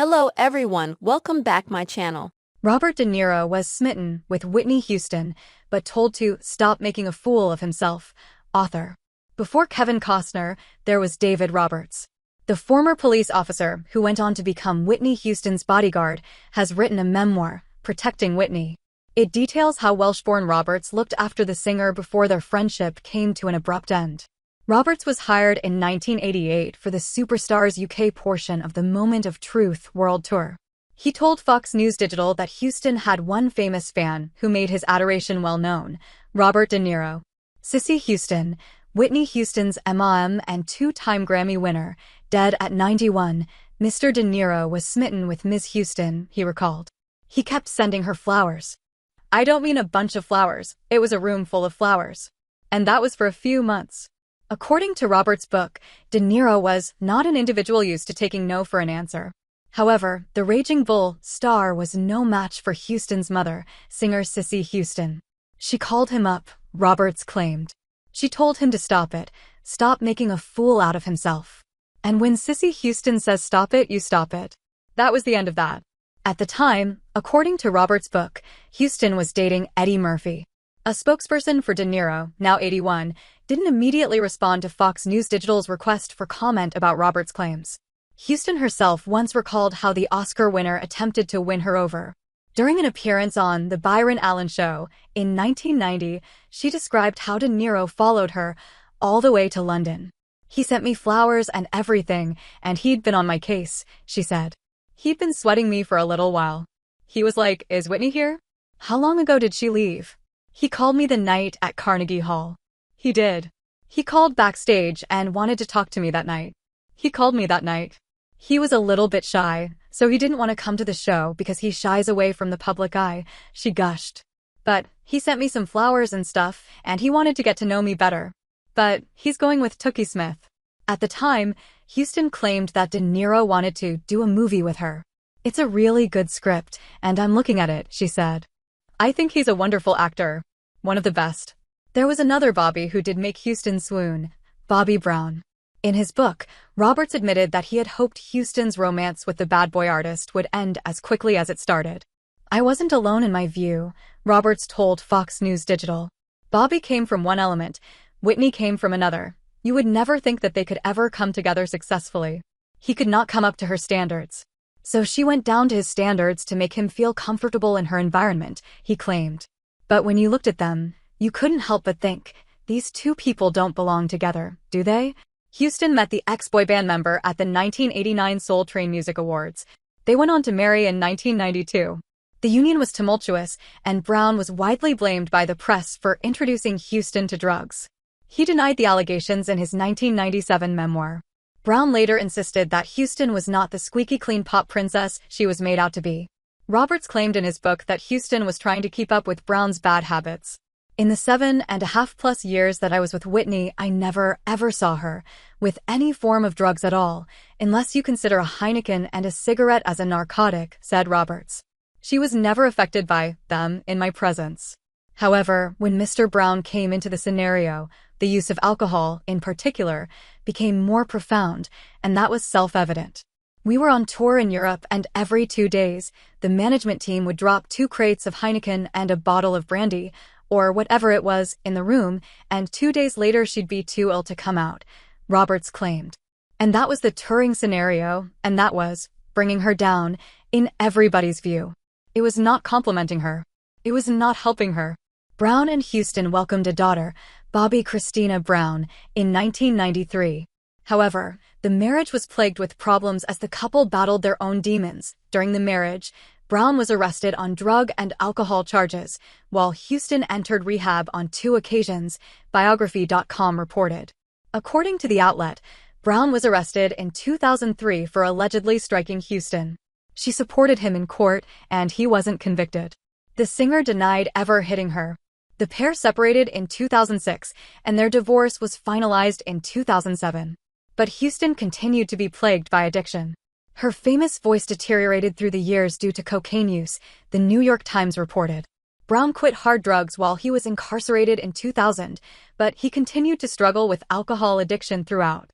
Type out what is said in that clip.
Hello everyone, welcome back my channel. Robert De Niro was smitten with Whitney Houston, but told to stop making a fool of himself. Author. Before Kevin Costner, there was David Roberts. The former police officer who went on to become Whitney Houston's bodyguard has written a memoir, Protecting Whitney. It details how Welsh-born Roberts looked after the singer before their friendship came to an abrupt end. Roberts was hired in 1988 for the superstar's UK portion of the Moment of Truth World Tour. He told Fox News Digital that Houston had one famous fan who made his adoration well known, Robert De Niro. Sissy Houston, Whitney Houston's MIM and two-time Grammy winner, dead at 91, Mr. De Niro was smitten with Ms. Houston, he recalled. He kept sending her flowers. I don't mean a bunch of flowers, it was a room full of flowers. And that was for a few months. According to Roberts' book, De Niro was not an individual used to taking no for an answer. However, the Raging Bull star was no match for Houston's mother, singer Sissy Houston. She called him up, Roberts claimed. She told him to stop it, stop making a fool out of himself. And when Sissy Houston says stop it, you stop it. That was the end of that. At the time, according to Roberts' book, Houston was dating Eddie Murphy. A spokesperson for De Niro, now 81, didn't immediately respond to Fox News Digital's request for comment about Roberts' claims. Houston herself once recalled how the Oscar winner attempted to win her over. During an appearance on The Byron Allen Show in 1990, she described how De Niro followed her all the way to London. He sent me flowers and everything, and he'd been on my case, she said. He'd been sweating me for a little while. He was like, "Is Whitney here? How long ago did she leave?" He called me the night at Carnegie Hall. He did. He called backstage and wanted to talk to me that night. He called me that night. He was a little bit shy, so he didn't want to come to the show because he shies away from the public eye, she gushed. But he sent me some flowers and stuff, and he wanted to get to know me better. But he's going with Tookie Smith. At the time, Houston claimed that De Niro wanted to do a movie with her. It's a really good script, and I'm looking at it, she said. I think he's a wonderful actor. One of the best. There was another Bobby who did make Houston swoon, Bobby Brown. In his book, Roberts admitted that he had hoped Houston's romance with the bad boy artist would end as quickly as it started. I wasn't alone in my view, Roberts told Fox News Digital. Bobby came from one element, Whitney came from another. You would never think that they could ever come together successfully. He could not come up to her standards. So she went down to his standards to make him feel comfortable in her environment, he claimed. But when you looked at them, you couldn't help but think, these two people don't belong together, do they? Houston met the ex-boy band member at the 1989 Soul Train Music Awards. They went on to marry in 1992. The union was tumultuous, and Brown was widely blamed by the press for introducing Houston to drugs. He denied the allegations in his 1997 memoir. Brown later insisted that Houston was not the squeaky clean pop princess she was made out to be. Roberts claimed in his book that Houston was trying to keep up with Brown's bad habits. In the 7.5+ years that I was with Whitney, I never, ever saw her with any form of drugs at all, unless you consider a Heineken and a cigarette as a narcotic, said Roberts. She was never affected by them in my presence. However, when Mr. Brown came into the scenario, the use of alcohol, in particular, became more profound, and that was self-evident. We were on tour in Europe, and every 2 days, the management team would drop 2 crates of Heineken and a bottle of brandy, or whatever it was, in the room, and 2 days later she'd be too ill to come out, Roberts claimed. And that was the touring scenario, and that was bringing her down, in everybody's view. It was not complimenting her. It was not helping her. Brown and Houston welcomed a daughter, Bobby Christina Brown, in 1993. However, the marriage was plagued with problems as the couple battled their own demons. During the marriage, Brown was arrested on drug and alcohol charges, while Houston entered rehab on 2 occasions, Biography.com reported. According to the outlet, Brown was arrested in 2003 for allegedly striking Houston. She supported him in court, and he wasn't convicted. The singer denied ever hitting her. The pair separated in 2006, and their divorce was finalized in 2007. But Houston continued to be plagued by addiction. Her famous voice deteriorated through the years due to cocaine use, the New York Times reported. Brown quit hard drugs while he was incarcerated in 2000, but he continued to struggle with alcohol addiction throughout.